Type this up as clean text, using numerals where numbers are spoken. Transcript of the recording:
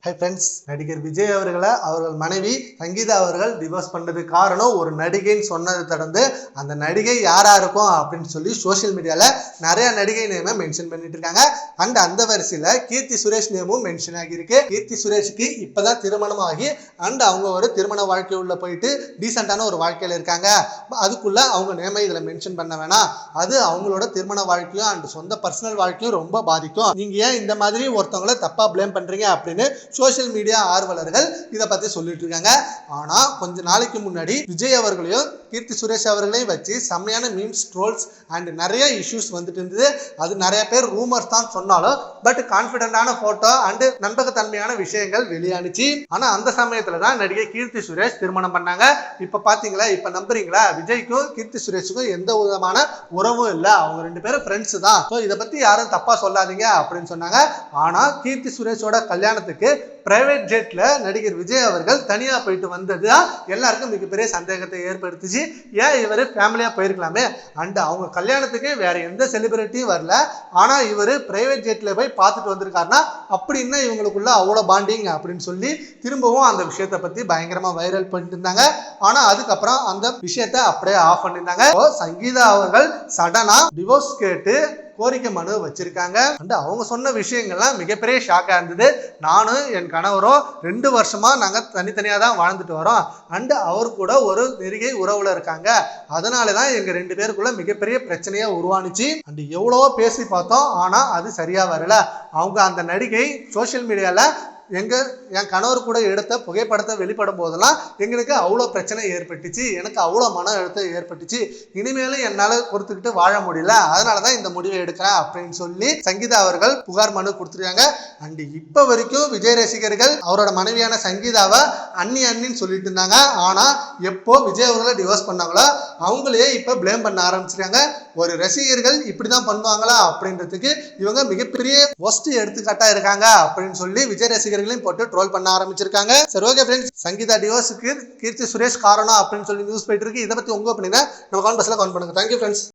Hi friends, நடிகர் விஜய் அவர்கள் மனைவி சங்கீதா அவர்கள் டிவோர்ஸ் பண்ணதுக்கு காரணம் ஒரு நடிகைன்னு சொன்னதை தொடர்ந்து அந்த நடிகை யாரா இருக்கும் அப்படின்னு சொல்லி சோசியல் மீடியாவில் நிறைய நடிகை நேமை மென்ஷன் பண்ணிட்டு இருக்காங்க. அண்ட் அந்த வரிசையில் கீர்த்தி சுரேஷ் நேமும் மென்ஷன் ஆகியிருக்கு. கீர்த்தி சுரேஷுக்கு இப்போதான் திருமணம் ஆகி அண்ட் அவங்க ஒரு திருமண வாழ்க்கை உள்ள போயிட்டு டீசெண்டான ஒரு வாழ்க்கையில் இருக்காங்க. அதுக்குள்ள அவங்க நேமை இதில் மென்ஷன் பண்ண வேணாம், அது அவங்களோட திருமண வாழ்க்கையும் அண்ட் சொந்த பர்சனல் வாழ்க்கையும் ரொம்ப பாதிக்கும். நீங்க ஏன் இந்த மாதிரி ஒருத்தவங்களை தப்பா பிளேம் பண்றீங்க அப்படின்னு சோசியல் மீடியா ஆர்வலர்கள் இதை பத்தி சொல்லிட்டு இருக்காங்க. ஆனா கொஞ்ச நாளைக்கு முன்னாடி விஜய் அவர்களையும் கீர்த்தி சுரேஷ் அவர்களையும் வச்சு செம்மையான மீம்ஸ், ட்ரோல்ஸ் அண்ட் நிறைய இஷ்யூஸ் வந்துட்டு இருந்தது. அது நிறைய பேர் ரூமர்ஸ் தான் சொன்னாலும் பட் கான்பிடென்டான போட்டோ அண்ட் நம்பகத்தன்மையான விஷயங்கள் வெளியானுச்சு. ஆனா அந்த சமயத்துல தான் நடிகை கீர்த்தி சுரேஷ் திருமணம் பண்ணாங்க. இப்ப பாத்தீங்களா, இப்ப நம்புறீங்களா? விஜய்க்கும் கீர்த்தி சுரேஷுக்கும் எந்த விதமான உறவும் இல்லை, அவங்க ரெண்டு பேரும் ஃப்ரெண்ட்ஸ் தான். இதை பத்தி யாரும் தப்பா சொல்லாதீங்க அப்படின்னு சொன்னாங்க. ஆனா கீர்த்தி சுரேஷோட கல்யாணத்துக்கு பிரைவேட் ஜெட்ல நடிகர் விஜய் அவர்கள் தனியா போயிட்டு வந்தது எல்லாருக்கும் மிகப்பெரிய சந்தேகத்தை ஏற்படுத்துச்சு. ஏன் இவர் ஃபேமிலியா போயிருக்கலாமே, அண்ட் அவங்க கல்யாணத்துக்கு வேற எந்த செலிபிரிட்டியும் வரல, ஆனா இவர் பிரைவேட் ஜெட்ல போய் பார்த்துட்டு வந்திருக்காருன்னா அப்படின்னா இவங்களுக்குள்ள அவ்வளவு பாண்டிங் அப்படின்னு சொல்லி திரும்பவும் அந்த விஷயத்தை பத்தி பயங்கரமா வைரல் பண்ணிட்டு இருந்தாங்க. ஆனா அதுக்கப்புறம் அந்த விஷயத்தை அப்படியே ஆஃப் பண்ணியிருந்தாங்க. சங்கீதா அவர்கள் சடனா டிவோர்ஸ் கேட்டு கோரிக்கை மனு வச்சிருக்காங்க. அண்ட் அவங்க சொன்ன விஷயங்கள்லாம் மிகப்பெரிய ஷாக்கா இருந்தது. நானும் என் கணவரும் 2 வருஷமா நாங்க தனித்தனியா தான் வாழ்ந்துட்டு வரோம். அண்ட் அவர் கூட ஒரு நெருங்கிய உறவுல இருக்காங்க. அதனாலதான் எங்க 2 பேருக்குள்ள மிகப்பெரிய பிரச்சனையா உருவானுச்சு. அண்ட் எவ்வளவோ பேசி பார்த்தோம், ஆனா அது சரியா வரல. அவங்க அந்த நடிகை சோசியல் மீடியால என் கணவர் கூட எடுத்த புகைப்படத்தை வெளிப்படும் போதெல்லாம் எங்களுக்கு அவ்வளோ பிரச்சனை ஏற்பட்டுச்சு, எனக்கு அவ்வளோ மன அழுத்தம் ஏற்பட்டுச்சு, இனிமேலும் என்னால் பொறுத்துக்கிட்டு வாழ முடியல, அதனால தான் இந்த முடிவை எடுக்கிறேன் அப்படின்னு சொல்லி சங்கீதா அவர்கள் புகார் மனு கொடுத்துருக்காங்க. அண்ட் இப்போ வரைக்கும் விஜய் ரசிகர்கள் அவரோட மனைவியான சங்கீதாவை அண்ணின்னு சொல்லிட்டு இருந்தாங்க. ஆனால் எப்போ விஜய் அவர்களை டிவோர்ஸ் பண்ணாங்களோ அவங்களையே இப்போ பிளேம் பண்ண ஆரம்பிச்சிருக்காங்க. ஒரு ரசிகர்கள் இப்படிதான் பண்ணுவாங்களா அப்படின்றதுக்கு இவங்க மிகப்பெரிய ஒஸ்ட் எடுத்துக்காட்டா இருக்காங்க அப்படின்னு சொல்லி விஜய் ரசிகர்களையும் போட்டு ட்ரோல் பண்ண ஆரம்பிச்சிருக்காங்க. சரி, ஓகே ஃப்ரெண்ட்ஸ், சங்கீதா டிவோர்ஸுக்கு கீர்த்தி சுரேஷ் காரணம் அப்படின்னு சொல்லி நியூஸ் போயிட்டு இருக்கு. இதை பத்தி உங்க ஒப்பீனியனை நம்ம கமெண்ட் பாக்ஸ்ல கமெண்ட் பண்ணுங்க. Thank you friends.